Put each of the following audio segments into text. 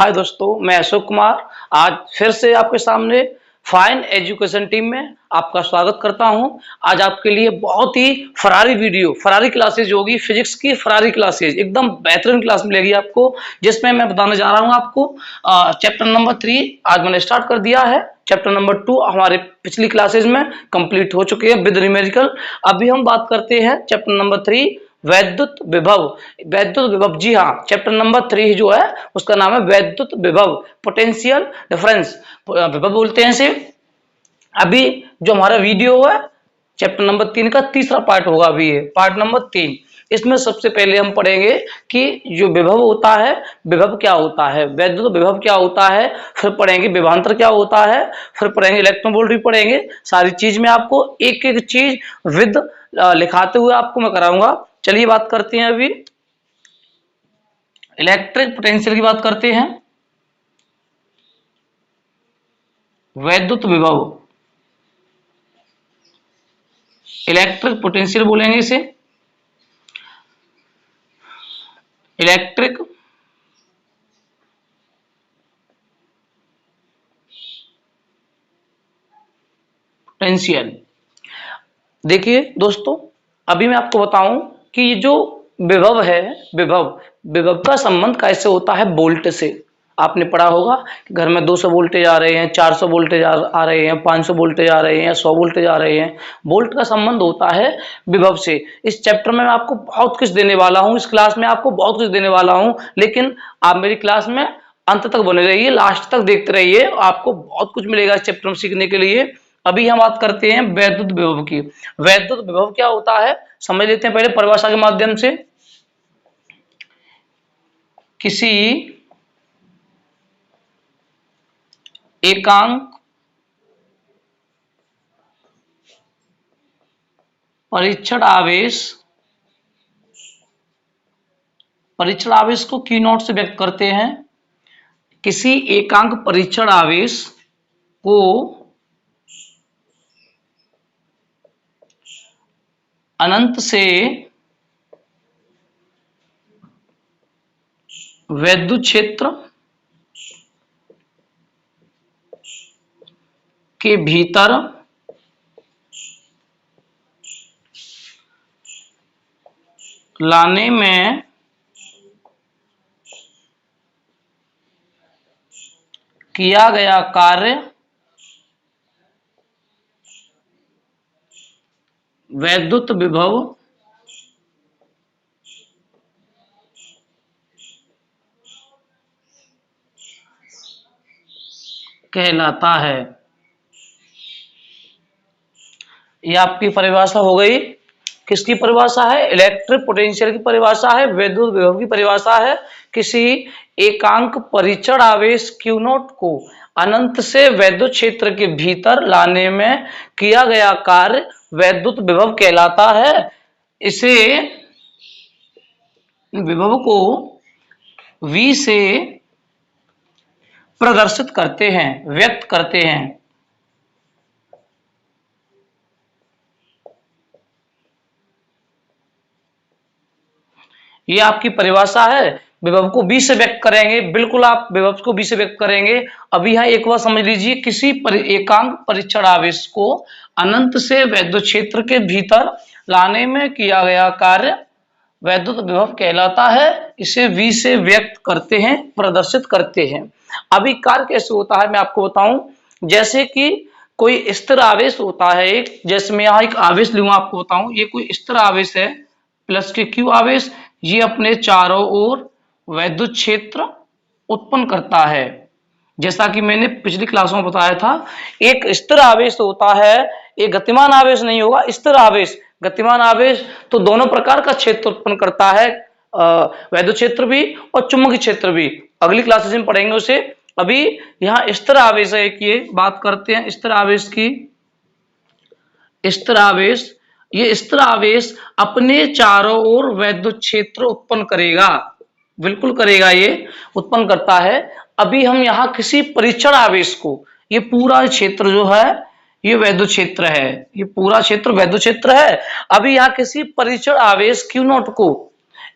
हाय दोस्तों, मैं अशोक कुमार आज फिर से आपके सामने फाइन एजुकेशन टीम में आपका स्वागत करता हूं। आज आपके लिए बहुत ही फरारी क्लासेज होगी। फिजिक्स की फरारी क्लासेज एकदम बेहतरीन क्लास मिलेगी आपको, जिसमें मैं बताने जा रहा हूं आपको चैप्टर नंबर 3 आज मैंने स्टार्ट कर दिया है। चैप्टर नंबर 2 हमारे पिछली क्लासेज में कंप्लीट हो चुके हैं विद न्यूमेरिकल। अभी हम बात करते हैं चैप्टर नंबर 3 वैद्युत विभव। जी हाँ, चैप्टर नंबर 3 जो है उसका नाम है वैद्युत विभव, पोटेंशियल डिफरेंस विभव बोलते हैं इसे। अभी जो हमारा वीडियो है चैप्टर नंबर 3 का तीसरा पार्ट होगा, अभी ये पार्ट नंबर 3। इसमें सबसे पहले हम पढ़ेंगे कि जो विभव होता है, विभव क्या होता है, वैद्युत विभव क्या होता है, फिर पढ़ेंगे विभवांतर क्या होता है, फिर पढ़ेंगे इलेक्ट्रॉन वोल्ट भी पढ़ेंगे। सारी चीज में आपको एक एक चीज विद लिखाते हुए आपको मैं कराऊंगा। चलिए बात करते हैं, अभी इलेक्ट्रिक पोटेंशियल की बात करते हैं। वैद्युत विभव, इलेक्ट्रिक पोटेंशियल बोलेंगे इसे। Electric potential. देखिए दोस्तों, अभी मैं आपको बताऊं कि ये जो विभव है, विभव का संबंध कैसे होता है वोल्ट से। आपने पढ़ा होगा कि घर में 200 वोल्टेज आ रहे हैं, 400 वोल्टेज आ रहे हैं, 500 वोल्टेज आ रहे हैं, 100 वोल्टेज आ रहे हैं। वोल्ट का संबंध होता है विभव से। इस चैप्टर में मैं आपको बहुत कुछ देने वाला हूं, इस क्लास में आपको बहुत कुछ देने वाला हूं, लेकिन आप मेरी क्लास में अंत तक बने रहिए, लास्ट तक देखते रहिए, आपको बहुत कुछ मिलेगा इस चैप्टर में सीखने के लिए। अभी हम बात करते हैं वैद्युत विभव की। वैद्युत विभव क्या होता है समझ लेते हैं पहले परिभाषा के माध्यम से। किसी एकांक परीक्षण आवेश को Q नॉट से व्यक्त करते हैं। किसी एकांक परीक्षण आवेश को अनंत से वैद्युत क्षेत्र के भीतर लाने में किया गया कार्य वैद्युत विभव कहलाता है। यह आपकी परिभाषा हो गई। किसकी परिभाषा है? इलेक्ट्रिक पोटेंशियल की परिभाषा है, वैद्युत विभव की परिभाषा है। किसी एकांक परीक्षण आवेश Q नॉट को अनंत से वैद्युत क्षेत्र के भीतर लाने में किया गया कार्य वैद्युत विभव कहलाता है। इसे विभव को V से प्रदर्शित करते हैं, व्यक्त करते हैं। ये आपकी परिभाषा है। विभव को B से व्यक्त करेंगे, बिल्कुल आप विभव को B से व्यक्त करेंगे। अभी यहाँ एक बार समझ लीजिए, किसी एकांक परीक्षण आवेश को अनंत से वैद्युत क्षेत्र के भीतर लाने में किया गया कार्य वैद्युत विभव कहलाता है। इसे V से व्यक्त करते हैं, प्रदर्शित करते हैं। अभी कार्य कैसे होता है मैं आपको बताऊं। जैसे कि कोई स्थिर आवेश होता है एक, जैसे मैं यहाँ एक आवेश लूंगा, आपको बताऊं ये कोई स्थिर आवेश है प्लस के Q आवेश, ये अपने चारों ओर वैद्युत क्षेत्र उत्पन्न करता है। जैसा कि मैंने पिछली क्लासों में बताया था, एक स्थिर आवेश होता है, एक गतिमान आवेश नहीं होगा, स्थिर आवेश। गतिमान आवेश तो दोनों प्रकार का क्षेत्र उत्पन्न करता है, वैद्युत क्षेत्र भी और चुंबकीय क्षेत्र भी। अगली क्लासेस में पढ़ेंगे उसे। अभी यहाँ स्थिर आवेश है कि बात करते हैं स्थिर आवेश की। स्थिर आवेश, ये स्थिर आवेश अपने चारों ओर वैद्युत क्षेत्र उत्पन्न करेगा, बिल्कुल करेगा, ये उत्पन्न करता है। अभी हम यहाँ किसी परीक्षण आवेश को, ये पूरा क्षेत्र जो है ये वैद्युत क्षेत्र है, ये पूरा क्षेत्र वैद्युत क्षेत्र है। अभी यहाँ किसी परीक्षण आवेश Q नॉट को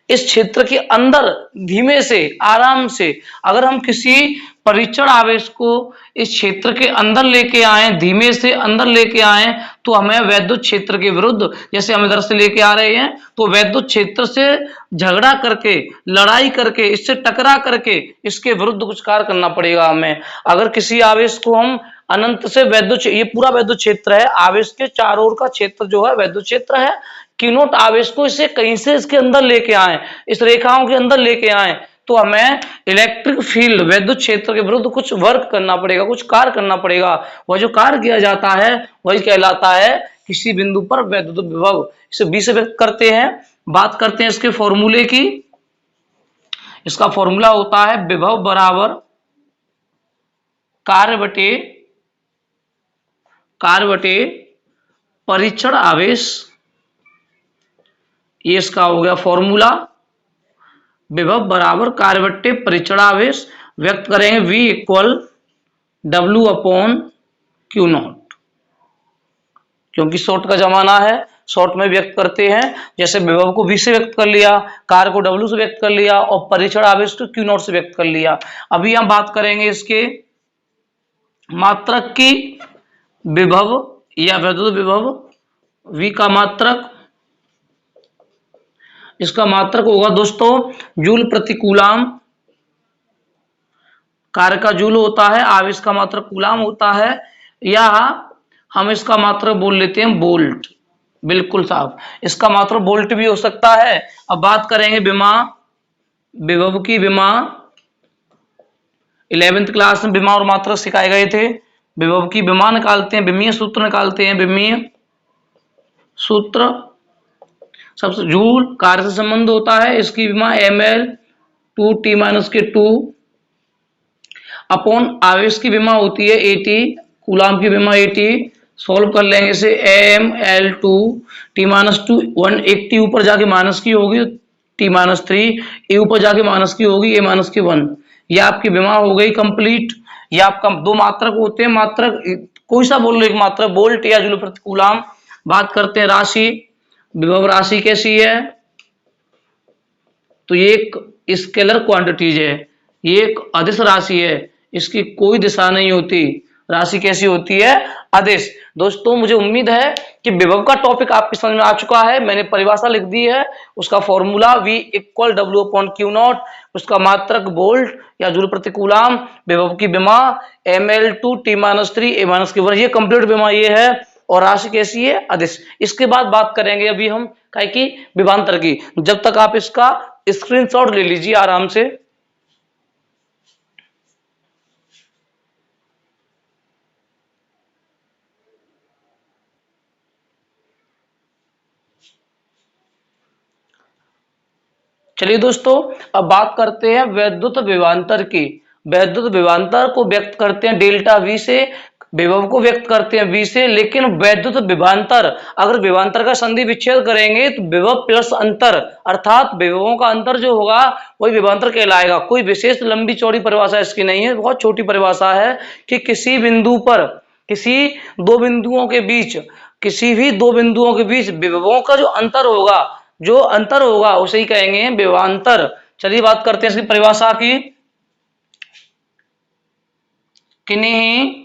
इस क्षेत्र के अंदर धीमे से आराम से अगर हम किसी परीक्षण आवेश को इस क्षेत्र के अंदर लेके आए, धीमे से अंदर लेके आए, तो हमें वैद्युत क्षेत्र के विरुद्ध, जैसे हम इधर से लेके आ रहे हैं तो वैद्युत क्षेत्र से झगड़ा करके, लड़ाई करके, इससे टकरा करके इसके विरुद्ध कुछ कार्य करना पड़ेगा हमें। अगर किसी आवेश को हम अनंत से वैद्युत, ये पूरा वैद्युत क्षेत्र है, आवेश के चारों ओर का क्षेत्र जो है वैद्युत क्षेत्र है, Q नॉट आवेश को इसे कहीं से इसके अंदर लेके आए, इस रेखाओं के अंदर लेके आए, तो हमें इलेक्ट्रिक फील्ड वैद्युत क्षेत्र के विरुद्ध कुछ वर्क करना पड़ेगा, कुछ कार्य करना पड़ेगा। वह जो कार्य किया जाता है वही कहलाता है किसी बिंदु पर वैद्युत विभव। इसे बी से व्यक्त करते हैं। बात करते हैं इसके फॉर्मूले की। इसका फॉर्मूला होता है विभव बराबर कार्य बटे परीक्षण आवेश। ये इसका हो गया फॉर्मूला। विभव बराबर कार्य बटे परीक्षण आवेश व्यक्त करेंगे V equal W upon Q not, क्योंकि शॉर्ट का जमाना है, शॉर्ट में व्यक्त करते हैं। जैसे विभव को V से व्यक्त कर लिया, कार्य को W से व्यक्त कर लिया और परीक्षण आवेश को Q नॉट से व्यक्त कर लिया। अभी हम बात करेंगे इसके मात्रक की। विभव या वैद्युत विभव V का मात्रक, इसका मात्रक होगा दोस्तों जूल प्रति कूलाम। कार्य का जूल होता है, आवेश का मात्रक कूलाम होता है, या हम इसका मात्रक बोल लेते हैं वोल्ट। बिल्कुल साहब, इसका मात्रक वोल्ट भी हो सकता है। अब बात करेंगे विभव की। विमा 11th क्लास में विमा और मात्रक सिखाए गए थे। विभव की विमा निकालते हैं, विमीय सूत्र निकालते हैं। विमीय सूत्र सबसे जूल कार्य से संबंध होता है, इसकी विमा ml 2T-2 अपॉन आवेश की विमा होती है AT, कूलाम की विमा AT। सॉल्व कर लेंगे इसे ml2 T-2 1, एक T ऊपर जाके माइनस की होगी T-3, ए ऊपर जाके माइनस की होगी A-1। ये आपकी विमा हो गई कंप्लीट। ये आपका दो मात्रक होते हैं, मात्रक कोई सा बोल लो, एक मात्रक वोल्ट या जूल प्रति कूलाम। बात करते हैं राशि। विभव राशि कैसी है, तो ये एक स्केलर क्वांटिटीज है, ये एक अदिश राशि है, इसकी कोई दिशा नहीं होती। राशि कैसी होती है, अदिश। दोस्तों मुझे उम्मीद है कि विभव का टॉपिक आपकी समझ में आ चुका है। मैंने परिभाषा लिख दी है, उसका formula V equal W upon Q not, उसका मात्रक वोल्ट या जूल प्रति कूलाम, विभव की विमा ml2 T-3 A-1, ये कंप्लीट विमा ये है। और राशि कैसी है, अदिश। इसके बाद बात करेंगे अभी हम काय की, विभवांतर की। जब तक आप इसका स्क्रीनशॉट ले लीजिए आराम से। चलिए दोस्तों, अब बात करते हैं वैद्युत विभवांतर की। वैद्युत विभवांतर को व्यक्त करते हैं डेल्टा V से, विभव को व्यक्त करते हैं V से। लेकिन वैद्युत विभवांतर, अगर विभवांतर का संधि विच्छेद करेंगे तो विभव प्लस अंतर, अर्थात विभवों का अंतर जो होगा वही विभवांतर कहलाएगा। कोई विशेष लंबी चौड़ी परिभाषा इसकी नहीं है, बहुत छोटी परिभाषा है कि किसी बिंदु पर, किसी दो बिंदुओं के बीच, किसी भी दो बिंदुओं के बीच विभवों का जो अंतर होगा उसे ही कहेंगे विभवांतर। चलिए बात करते हैं इसकी परिभाषा की। किन्हीं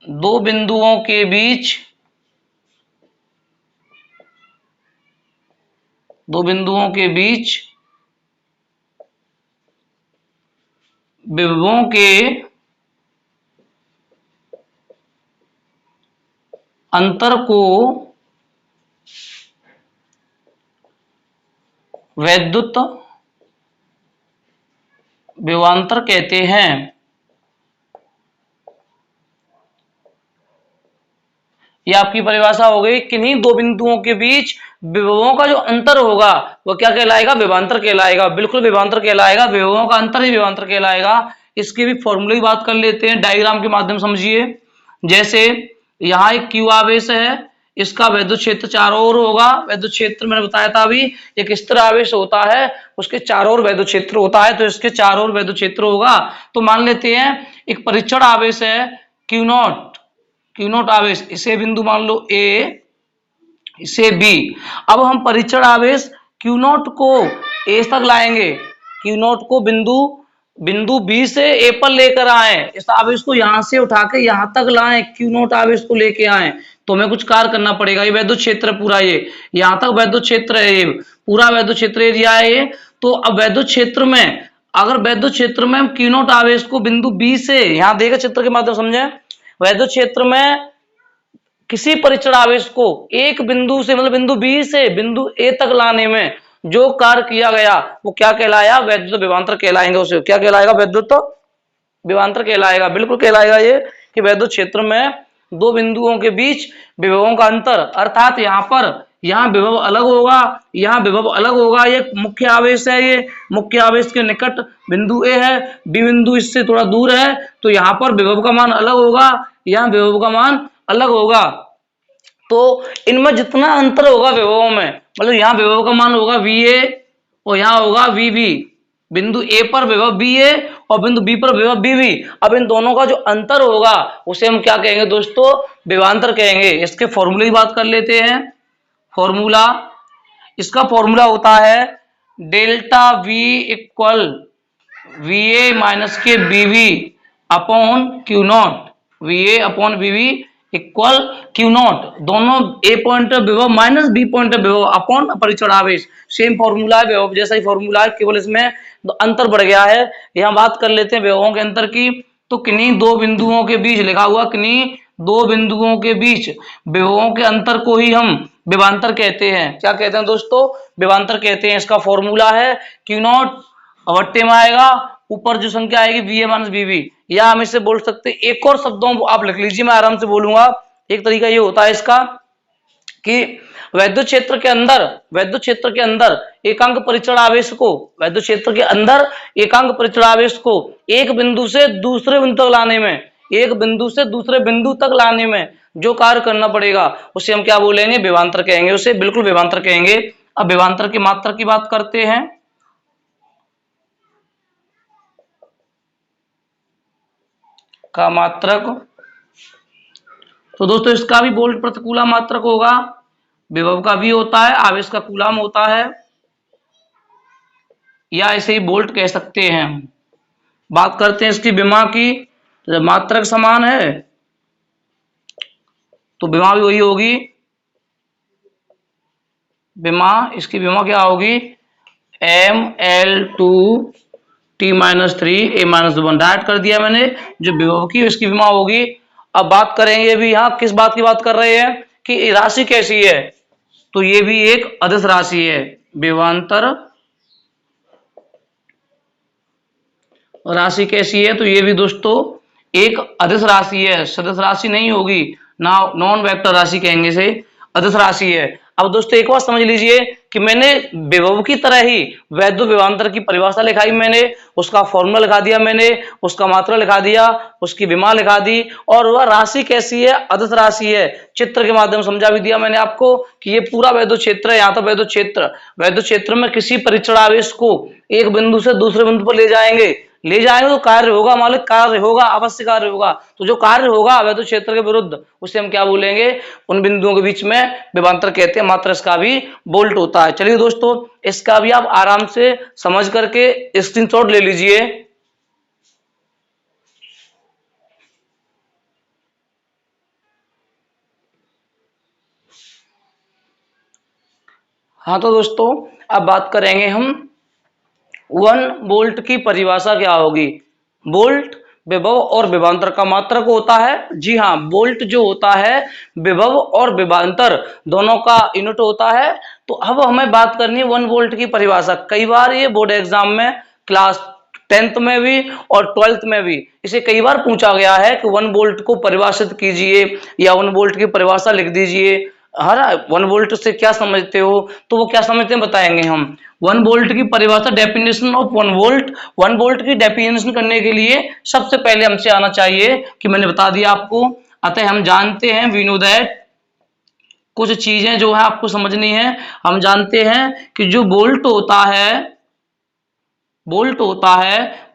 दो बिंदुओं के बीच, विभवों के अंतर को वैद्युत विभवांतर कहते हैं। ये आपकी परिभाषा हो गई। किन्हीं दो बिंदुओं के बीच विभवों का जो अंतर होगा वो क्या कहलाएगा, विभवांतर कहलाएगा। बिल्कुल विभवांतर कहलाएगा, विभवों का अंतर ही विभवांतर कहलाएगा। इसके भी फॉर्मूले की बात कर लेते हैं, डायग्राम के माध्यम समझिए। जैसे यहाँ एक Q आवेश है, इसका वैद्युत क्षेत्र चारों ओर होगा। वैद्युत क्षेत्र मैंने बताया था अभी, एक स्थिर आवेश होता है, उसके चारों ओर वैद्युत क्षेत्र होता है, तो इसके चारों ओर वैद्युत क्षेत्र होगा। तो मान लेते हैं एक परीक्षण आवेश है Q नॉट आवेश, इसे बिंदु मान लो A, से बी। अब हम परीक्षण आवेश क्यू नॉट को ए तक लाएंगे, क्यू नॉट को बिंदु बी से ए पर लेकर आए, इस आवेश को यहां से उठा के यहां तक लाएं, क्यू नॉट आवेश को लेके आए, तो हमें कुछ कार्य करना पड़ेगा। ये वैद्युत क्षेत्र पूरा, ये यहां तक वैद्युत क्षेत्र है, ये पूरा वैद्युत क्षेत्र एरिया है ये। तो अब वैद्युत क्षेत्र में, अगर वैद्युत क्षेत्र में हम क्यू नॉट आवेश को बिंदु बी से, यहां देखा चित्र के माध्यम समझे, वैद्युत क्षेत्र में किसी परीक्षण आवेश को एक बिंदु से, मतलब बिंदु बी से बिंदु ए तक लाने में जो कार्य किया गया वो क्या कहलाया, वैद्युत विभवांतर कहलाएंगे। उसे क्या कहलाएगा, वैद्युत विभवांतर कहलाएगा। बिल्कुल कहलाएगा ये कि वैद्युत क्षेत्र में दो बिंदुओं के बीच विभवों का अंतर, अर्थात यहाँ पर, यहाँ विभव अलग होगा, यहाँ विभव अलग होगा। ये मुख्य आवेश है, ये मुख्य आवेश के निकट बिंदु ए है, बी बिंदु इससे थोड़ा दूर है, तो यहाँ पर विभव का मान अलग होगा, यहाँ विभव का मान अलग होगा। तो इनमें जितना अंतर होगा विभवों में, मतलब यहाँ विभव का मान होगा VA और यहाँ होगा VB, बिंदु ए पर विभव BA और बिंदु बी पर विभव BB। अब इन दोनों का जो अंतर होगा उसे हम क्या कहेंगे दोस्तों, विभवांतर कहेंगे। इसके फॉर्मूले की बात कर लेते हैं। फॉर्मूला, इसका फॉर्मूला होता है delta V equal VA minus के BB upon Q not, VA upon BB equal Q not, दोनों ए पॉइंट विभव माइनस बी पॉइंट विभव अपॉन परीक्षण आवेश। सेम फॉर्मूला है, विभव जैसा ही फॉर्मूला है, केवल इसमें अंतर बढ़ गया है। यहाँ बात कर लेते हैं विभवों के अंतर की। तो किन्हीं दो बिंदुओं के बीच लिखा हुआ, किन्हीं दो बिंदुओं के बीच विभवों के अंतर को ही हम विभवांतर कहते हैं। क्या कहते हैं दोस्तों, विभवांतर कहते हैं। इसका फॉर्मूला है क्यू नॉट अवट्टे में आएगा, ऊपर जो संख्या आएगी VA माइनस BB, या हम इसे बोल सकते हैं, एक और शब्दों आप लिख लीजिए, मैं आराम से बोलूंगा। एक तरीका ये होता है इसका कि वैद्युत क्षेत्र के अंदर एकांक परीक्षण आवेश को, वैद्युत क्षेत्र के अंदर एकांक परीक्षण आवेश को एक बिंदु से दूसरे बिंदु तक लाने में, एक बिंदु से दूसरे बिंदु तक लाने में जो कार्य करना पड़ेगा उसे हम क्या बोलेंगे, विभवांतर कहेंगे। उसे बिल्कुल विभवांतर कहेंगे। अब विभवांतर की मात्रा की बात करते हैं। का मात्रक, तो दोस्तों इसका भी वोल्ट प्रतिकूला मात्रक होगा, विभव का भी होता है, आवेश का कूलाम होता है, या इसे ही वोल्ट कह सकते हैं। बात करते हैं इसकी विमा की, तो जब मात्रक समान है तो विमा भी वही होगी। विमा, इसकी विमा क्या होगी, ML2T-3A-1 डायरेक्ट कर दिया मैंने। जो विभव की इसकी विमा होगी। अब बात करेंगे भी, यहाँ किस बात की बात कर रहे हैं कि राशि कैसी है, तो ये भी एक अदिश राशि है। विभवांतर राशि कैसी है, तो ये भी दोस्तों एक अदिश राशि है, सदिश राशि नहीं होगी, ना नॉन वेक्टर राशि कहेंगे इसे, अदिश राशि है। अब दोस्तों एक बार समझ लीजिए कि मैंने विभव की तरह ही वैद्युत विभवांतर की परिभाषा लिखाई मैंने, उसका फॉर्मूला लिखा दिया मैंने, उसका मात्रा लिखा दिया, उसकी विमा लिखा दी, और वह राशि कैसी है, अदिश राशि है, चित्र के माध्यम समझा भी दिया मैंने आपको कि ये पूरा वैद्युत क्षेत्र है। यहाँ तो वैद्युत क्षेत्र में किसी परीक्षण आवेश को एक बिंदु से दूसरे बिंदु पर ले जाएंगे तो कार्य होगा, मालिक कार्य होगा, अवश्य कार्य होगा। तो जो कार्य होगा वैद्युत क्षेत्र के विरुद्ध, उसे हम क्या बोलेंगे, उन बिंदुओं के बीच में विभवांतर कहते हैं। मात्र इसका भी वोल्ट होता है। चलिए दोस्तों, इसका भी आप आराम से समझ करके स्क्रीनशॉट ले लीजिए। हाँ तो दोस्तों अब बात करेंगे हम 1 वोल्ट की परिभाषा क्या होगी। वोल्ट विभव और विभवांतर का मात्रक होता है। जी हाँ, वोल्ट जो होता है विभव और विभवांतर दोनों का यूनिट होता है। तो अब हमें बात करनी है 1 वोल्ट की परिभाषा। कई बार ये बोर्ड एग्जाम में क्लास 10th में भी और 12th में भी इसे कई बार पूछा गया है कि 1 वोल्ट को परिभाषित कीजिए या 1 वोल्ट की परिभाषा लिख दीजिए। हर 1 वोल्ट से क्या समझते हो, तो वो क्या समझते हैं बताएंगे हम। 1 वोल्ट की परिभाषा, डेफिनेशन ऑफ 1 वोल्ट। 1 वोल्ट की डेफिनेशन करने के लिए सबसे पहले हमसे आना चाहिए कि मैंने बता दिया आपको। अतः हम जानते हैं वी नो दैट, कुछ चीजें जो है आपको समझनी है। हम जानते हैं कि जो वोल्ट होता है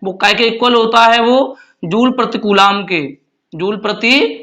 वो काय के इक्वल होता है, वो जूल प्रति कूलाम के, जूल प्रति,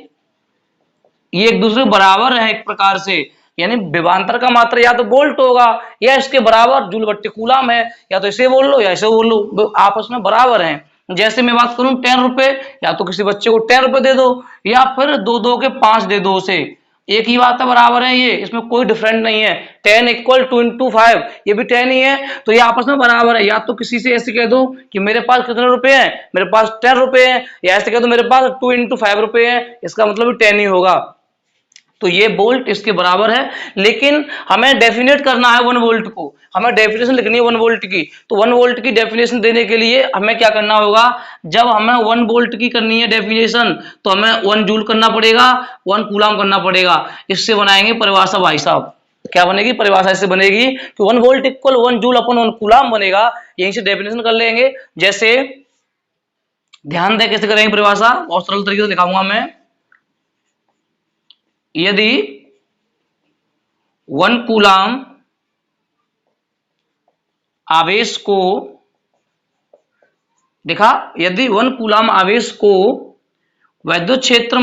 ये एक दूसरे बराबर है एक प्रकार से। यानी विभवांतर का मात्रा या तो वोल्ट होगा या इसके बराबर जूल बट्टे कूलम है, या तो इसे बोल लो या इसे बोल लो, आपस में बराबर हैं। जैसे मैं बात करूं 10 रुपए, या तो किसी बच्चे को 10 रुपए दे दो या फिर दो दो के 5 दे दो उसे, एक ही बात है, बराबर है, ये इसमें कोई डिफरेंट नहीं है। 10 इक्वल टू इंटू 5, ये भी 10 ही है, तो ये आपस में बराबर है। या तो किसी से ऐसे कह दो कि मेरे पास कितने रुपए हैं, मेरे पास 10 रुपए हैं, या ऐसे कह दो मेरे पास 2 इंटू 5 रुपए हैं, इसका मतलब भी 10 ही होगा। तो ये वोल्ट इसके बराबर है। लेकिन हमें डेफिनेट करना है 1 वोल्ट को, हमें डेफिनेशन लिखनी है 1 वोल्ट की। तो 1 वोल्ट की डेफिनेशन देने के लिए हमें क्या करना होगा, जब हमें 1 वोल्ट की करनी है डेफिनेशन, तो हमें 1 जूल करना पड़ेगा, 1 कूलम करना पड़ेगा। इससे बनाएंगे परिभाषा भाई साहब, क्या बनेगी परिभाषा, इससे बनेगी कि 1 वोल्ट इक्वल 1 जूल अपन 1 कूलम बनेगा। यहीं से डेफिनेशन कर लेंगे। जैसे ध्यान दें कैसे करेंगे परिभाषा, बहुत सरल तरीके से दिखाऊंगा मैं। यदि 1 कूलम आवेश को, देखा, यदि 1 कूलम आवेश को विद्युत क्षेत्र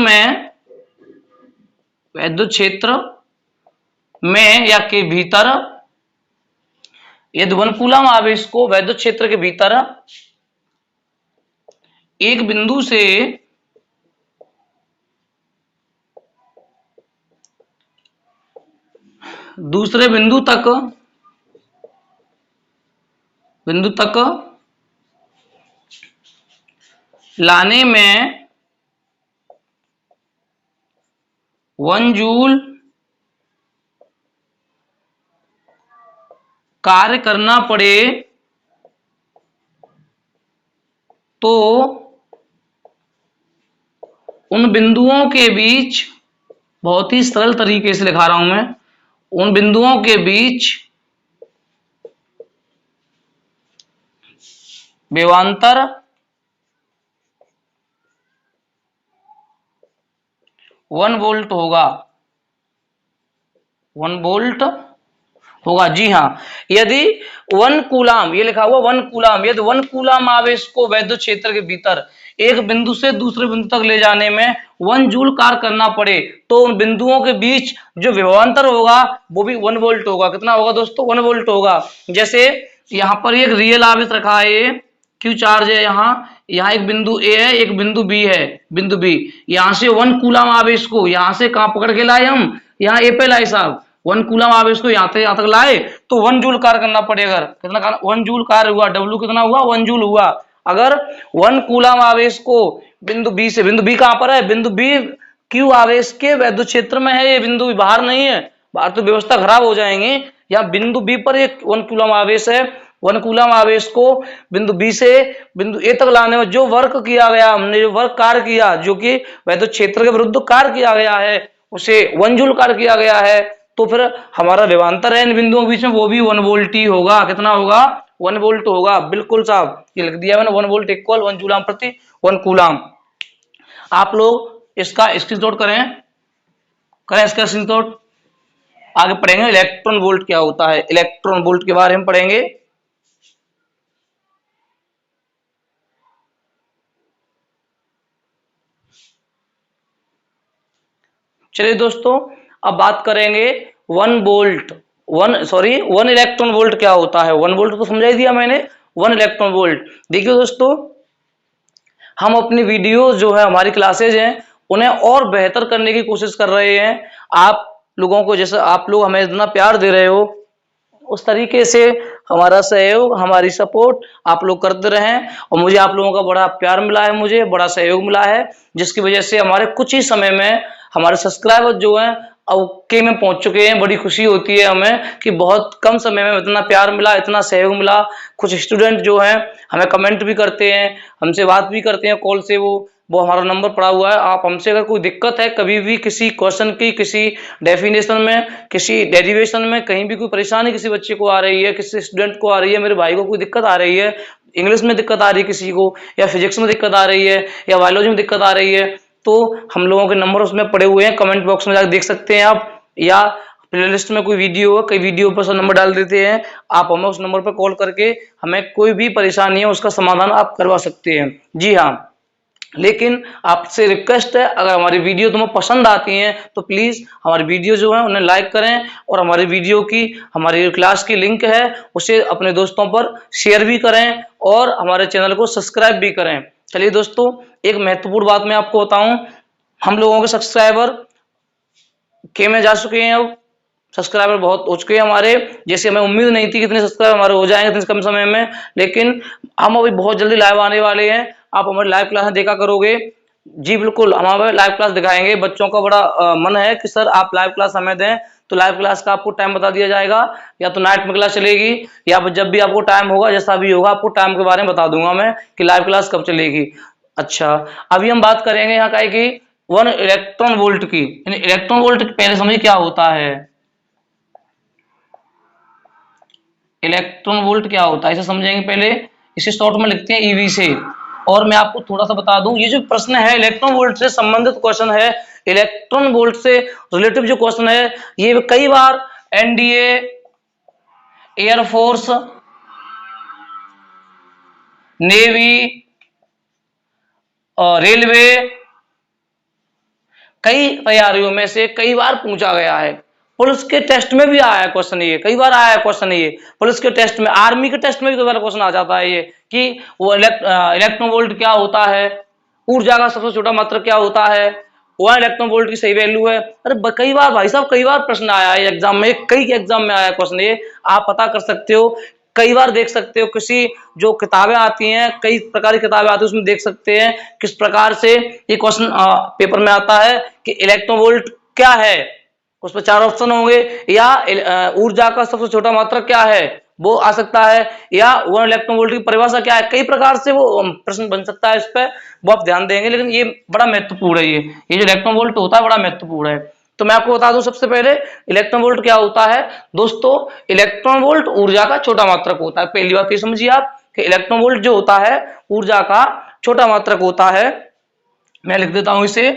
में या के भीतर, यदि 1 कूलम आवेश को विद्युत क्षेत्र के भीतर एक बिंदु से दूसरे बिंदु तक लाने में 1 जूल कार्य करना पड़े तो उन बिंदुओं के बीच, बहुत ही सरल तरीके से लिखा रहा हूं मैं, उन बिंदुओं के बीच विभवांतर 1 वोल्ट होगा। 1 वोल्ट होगा, जी हाँ। यदि 1 कूलम, ये लिखा हुआ 1 कूलम, यदि 1 कूलम आवेश को विद्युत क्षेत्र के भीतर एक बिंदु से दूसरे बिंदु तक ले जाने में 1 जूल कार्य करना पड़े, तो उन बिंदुओं के बीच जो विभवांतर होगा वो भी 1 वोल्ट होगा। कितना होगा दोस्तों, 1 वोल्ट होगा। जैसे यहाँ पर एक रियल आवेश रखा है, ये क्यू चार्ज है, यहाँ एक बिंदु ए है, एक बिंदु बी है, बिंदु बी, यहाँ से 1 कूलम आवेश को यहाँ से कहाँ पकड़ के लाए हम, यहाँ ए पे लाए साहब। 1 कूलम आवेश को यहाँ से यहाँ तक लाए तो 1 जूल कार्य करना पड़ेगा। कितना 1 जूल कार्य हुआ, डब्ल्यू कितना हुआ, 1 जूल हुआ। अगर 1 कूलम आवेश को बिंदु बी से, बिंदु बी कहां पर है, बिंदु बी क्यू आवेश के विद्युत क्षेत्र में है, ये बिंदु बाहर नहीं है, बाहर तो व्यवस्था खराब हो जाएंगे। या बिंदु बी पर एक 1 कूलम आवेश है, 1 कूलम आवेश को बिंदु बी से बिंदु ए तक लाने में जो वर्क किया गया, हमने जो वर्क कार्य किया, जो कि विद्युत क्षेत्र के विरुद्ध कार्य किया गया है, उसे 1 जूल कार्य किया गया है, तो फिर हमारा विभवांतर है इन बिंदुओं के बीच में, वो भी 1 वोल्ट ही होगा। कितना होगा, 1 वोल्ट होगा। बिल्कुल साहब, ये लिख दिया मैंने, 1 वोल्ट इक्वल 1 जूल प्रति 1 कूलम। आप लोग इसका स्क्रीनशॉट करें इसका स्क्रीनशॉट। आगे पढ़ेंगे इलेक्ट्रॉन वोल्ट क्या होता है, इलेक्ट्रॉन वोल्ट के बारे में पढ़ेंगे। चलिए दोस्तों, अब बात करेंगे 1 इलेक्ट्रॉन वोल्ट क्या होता है। 1 वोल्ट तो समझा ही दिया मैंने, 1 इलेक्ट्रॉन वोल्ट। देखिए दोस्तों, हम अपनी वीडियो जो है, हमारी क्लासेज हैं, उन्हें और बेहतर करने की कोशिश कर रहे हैं। आप लोगों को, जैसे आप लोग हमें इतना प्यार दे रहे हो, उस तरीके से हमारा सहयोग, हमारी सपोर्ट आप लोग करते रहें। और मुझे आप लोगों का बड़ा प्यार मिला है, मुझे बड़ा सहयोग मिला है, जिसकी वजह से हमारे कुछ ही समय में हमारे सब्सक्राइबर जो हैं ओके में पहुंच चुके हैं। बड़ी खुशी होती है हमें कि बहुत कम समय में इतना प्यार मिला, इतना सहयोग मिला। कुछ स्टूडेंट जो हैं हमें कमेंट भी करते हैं, हमसे बात भी करते हैं कॉल से, वो हमारा नंबर पड़ा हुआ है। आप हमसे अगर कोई दिक्कत है, कभी भी किसी क्वेश्चन की, किसी डेफिनेशन में, किसी डेरिवेशन में, कहीं भी कोई परेशानी किसी बच्चे को आ रही है, किसी स्टूडेंट को आ रही है, मेरे भाई को कोई दिक्कत आ रही है, इंग्लिश में दिक्कत आ रही है किसी को, या फिजिक्स में दिक्कत आ रही है, या बायोलॉजी में दिक्कत आ रही है, तो हम लोगों के नंबर उसमें पड़े हुए हैं, कमेंट बॉक्स में जाकर देख सकते हैं आप, या प्लेलिस्ट में कोई वीडियो हो, कई वीडियो पर सब नंबर डाल देते हैं, आप हमें उस नंबर पर कॉल करके हमें कोई भी परेशानी है उसका समाधान आप करवा सकते हैं। जी हाँ, लेकिन आपसे रिक्वेस्ट है, अगर हमारी वीडियो तुम्हें पसंद आती हैं तो प्लीज हमारी वीडियो जो है उन्हें लाइक करें, और हमारी वीडियो की, हमारी क्लास की लिंक है उसे अपने दोस्तों पर शेयर भी करें, और हमारे चैनल को सब्सक्राइब भी करें। चलिए दोस्तों, एक महत्वपूर्ण बात मैं आपको बताऊं, हम लोगों के सब्सक्राइबर के में जा चुके हैं, अब सब्सक्राइबर बहुत हो चुके हैं हमारे, जैसे हमें उम्मीद नहीं थी कि इतने सब्सक्राइबर हमारे हो जाएंगे इतने कम समय में, लेकिन हम अभी बहुत जल्दी लाइव आने वाले हैं। आप हमारे लाइव क्लास देखा करोगे। जी बिल्कुल, हम हमारे लाइव क्लास दिखाएंगे। बच्चों का बड़ा मन है कि सर आप लाइव क्लास हमें दें, तो लाइव क्लास का आपको टाइम बता दिया जाएगा, या तो नाइट में क्लास चलेगी, या जब भी आपको टाइम होगा, जैसा भी होगा आपको टाइम के बारे में बता दूंगा मैं कि लाइव क्लास कब चलेगी। अच्छा, अभी हम बात करेंगे यहाँ का कि 1 इलेक्ट्रॉन वोल्ट की। इलेक्ट्रॉन वोल्ट पहले समझिए क्या होता है। इलेक्ट्रॉन वोल्ट क्या होता है इसे समझेंगे पहले। इसे शॉर्ट में लिखते हैं ईवी से। और मैं आपको थोड़ा सा बता दूं, ये जो प्रश्न है इलेक्ट्रॉन वोल्ट से संबंधित क्वेश्चन है, इलेक्ट्रॉन वोल्ट से रिलेटिव जो क्वेश्चन है, ये कई बार एनडीए, एयरफोर्स, नेवी, रेलवे, कई तैयारियों में से कई बार पूछा गया है। पुलिस के टेस्ट में भी आया है क्वेश्चन, ये कई बार आया है क्वेश्चन। ये पुलिस के टेस्ट में, आर्मी के टेस्ट में भी कई बार क्वेश्चन आ जाता है ये कि वो इलेक्ट्रॉन वोल्ट क्या होता है, ऊर्जा का सबसे छोटा मात्रक क्या होता है, 1 इलेक्ट्रॉन वोल्ट की सही वैल्यू है। अरे कई बार भाई साहब, कई बार प्रश्न आया है एग्जाम में, कई एग्जाम में आया है क्वेश्चन, ये आप पता कर सकते हो, कई बार देख सकते हो। किसी जो किताबें आती हैं, कई प्रकार की किताबें आती है, उसमें देख सकते हैं किस प्रकार से ये क्वेश्चन पेपर में आता है कि इलेक्ट्रॉन वोल्ट क्या है। उसमें 4 ऑप्शन होंगे, या ऊर्जा का सबसे छोटा मात्रक क्या है वो आ सकता है, या 1 इलेक्ट्रॉन वोल्ट की परिभाषा क्या है। कई प्रकार से वो प्रश्न बन सकता है, इस पर वो आप ध्यान देंगे। लेकिन ये बड़ा महत्वपूर्ण है, ये जो इलेक्ट्रॉन वोल्ट होता है बड़ा महत्वपूर्ण है। तो मैं आपको बता दूं सबसे पहले इलेक्ट्रॉन वोल्ट क्या होता है। दोस्तों, इलेक्ट्रॉन वोल्ट ऊर्जा का छोटा मात्रक होता है। पहली बात ये समझिए आप कि इलेक्ट्रॉन वोल्ट जो होता है ऊर्जा का छोटा मात्रक होता है। मैं लिख देता हूं इसे,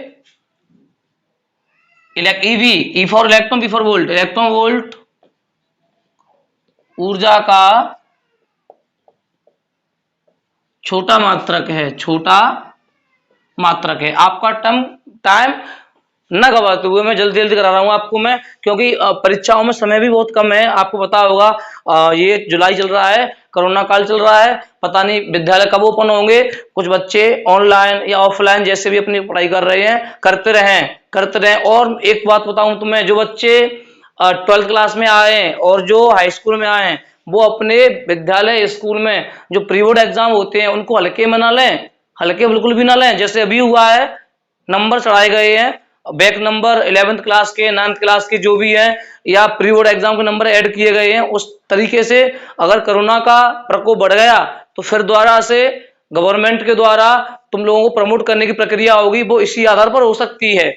EV, E for electron, B for volt. Electron volt ऊर्जा का छोटा मात्रक है, छोटा मात्रक है। आपका टाइम न गवाते हुए मैं जल्दी जल्दी करा रहा हूं आपको मैं, क्योंकि परीक्षाओं में समय भी बहुत कम है। आपको पता होगा ये जुलाई चल रहा है, कोरोना काल चल रहा है, पता नहीं विद्यालय कब ओपन होंगे। कुछ बच्चे ऑनलाइन या ऑफलाइन जैसे भी अपनी पढ़ाई कर रहे हैं, करते रहें। और एक बात बताऊं तुम्हें, जो बच्चे 12th क्लास में आए और जो हाई स्कूल में आए, वो अपने विद्यालय स्कूल में जो प्री बोर्ड एग्जाम होते हैं उनको हल्के में ना लें, हल्के बिल्कुल भी ना लें। जैसे अभी हुआ है, नंबर चढ़ाए गए हैं, बैक नंबर 11th क्लास के, 9th क्लास के जो भी है, या प्री बोर्ड एग्जाम के नंबर ऐड किए गए हैं। उस तरीके से अगर कोरोना का प्रकोप बढ़ गया तो फिर दोबारा से गवर्नमेंट के द्वारा तुम लोगों को प्रमोट करने की प्रक्रिया होगी, वो इसी आधार पर हो सकती है।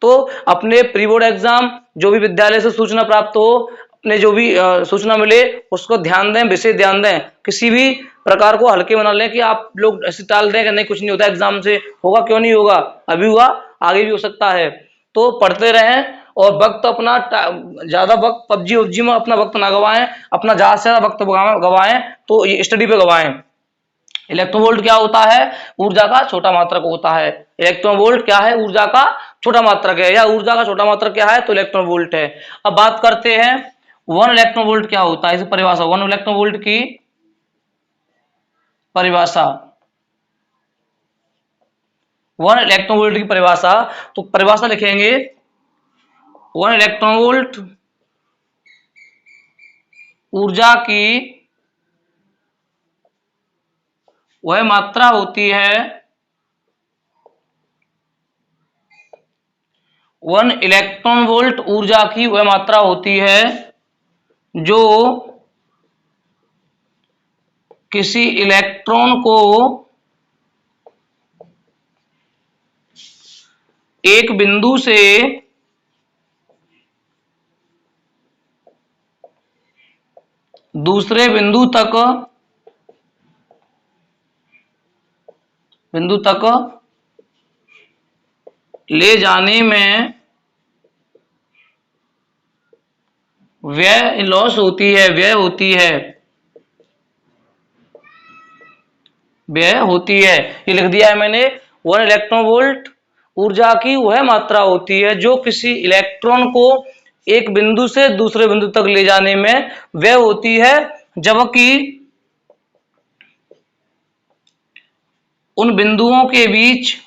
तो अपने प्री बोर्ड एग्जाम जो भी विद्यालय से सूचना प्राप्त हो, अपने जो भी सूचना मिले उसको ध्यान दें, विशेष ध्यान दें। किसी भी प्रकार को हल्के में ना लें कि आप लोग ऐसे टाल दें कि नहीं कुछ नहीं होता एग्जाम से, होगा क्यों नहीं होगा, अभी हुआ आगे भी हो सकता है। तो पढ़ते रहें, और वक्त अपना ज्यादा वक्त पबजी उबजी में अपना वक्त ना गवाएं, अपना ज्यादा से ज्यादा वक्त गवाएं तो ये स्टडी पे गवाएं। इलेक्ट्रॉन वोल्ट क्या होता है, ऊर्जा का छोटा मात्रक होता है। इलेक्ट्रॉन वोल्ट क्या है, ऊर्जा का छोटा मात्रक है, या ऊर्जा का छोटा मात्रक क्या है, तो इलेक्ट्रॉन वोल्ट है। अब बात करते हैं 1 इलेक्ट्रॉन वोल्ट क्या होता है, इसे परिभाषा, 1 इलेक्ट्रॉन वोल्ट की परिभाषा। 1 इलेक्ट्रॉन वोल्ट की परिभाषा, तो परिभाषा लिखेंगे 1 इलेक्ट्रॉन वोल्ट ऊर्जा की वह मात्रा होती है, 1 इलेक्ट्रॉन वोल्ट ऊर्जा की वह मात्रा होती है जो किसी इलेक्ट्रॉन को एक बिंदु से दूसरे बिंदु तक ले जाने में व्यय लॉस होती है, व्यय होती है। ये लिख दिया है मैंने, 1 इलेक्ट्रॉन वोल्ट ऊर्जा की वह मात्रा होती है जो किसी इलेक्ट्रॉन को एक बिंदु से दूसरे बिंदु तक ले जाने में व्यय होती है, जबकि उन बिंदुओं के बीच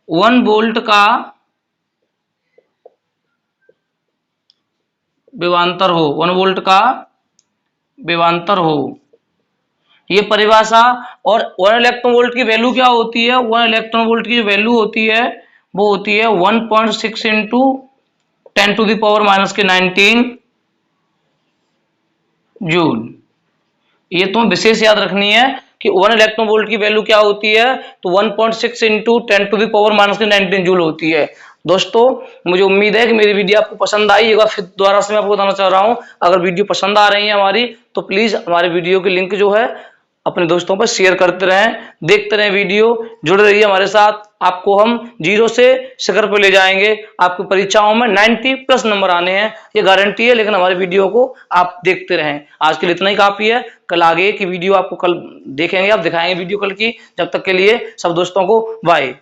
1 वोल्ट का विभवांतर हो, 1 वोल्ट का विभवांतर हो। ये परिभाषा। और 1 इलेक्ट्रॉन वोल्ट की वैल्यू क्या होती है? 1 इलेक्ट्रॉन वोल्ट की जो वैल्यू होती है वो होती है 1.6 इंटू 10⁻⁻19 जूल। ये तुम्हें विशेष याद रखनी है कि 1 इलेक्ट्रॉन वोल्ट की वैल्यू क्या होती है, तो 1.6 इंटू 10⁻⁻19 जूल होती है। दोस्तों, मुझे उम्मीद है कि मेरी वीडियो आपको पसंद आई। एक बार फिर दोबारा से मैं आपको बताना चाह रहा हूं, अगर वीडियो पसंद आ रही है हमारी, तो प्लीज हमारे वीडियो की लिंक जो है अपने दोस्तों पर शेयर करते रहें, देखते रहें वीडियो, जुड़े रहिए हमारे साथ। आपको हम 0 से शिखर पर ले जाएंगे। आपकी परीक्षाओं में 90+ नंबर आने हैं, ये गारंटी है। लेकिन हमारे वीडियो को आप देखते रहें। आज के लिए इतना ही काफी है। कल आगे की वीडियो आपको कल देखेंगे, आप दिखाएंगे वीडियो कल की। जब तक के लिए सब दोस्तों को बाय।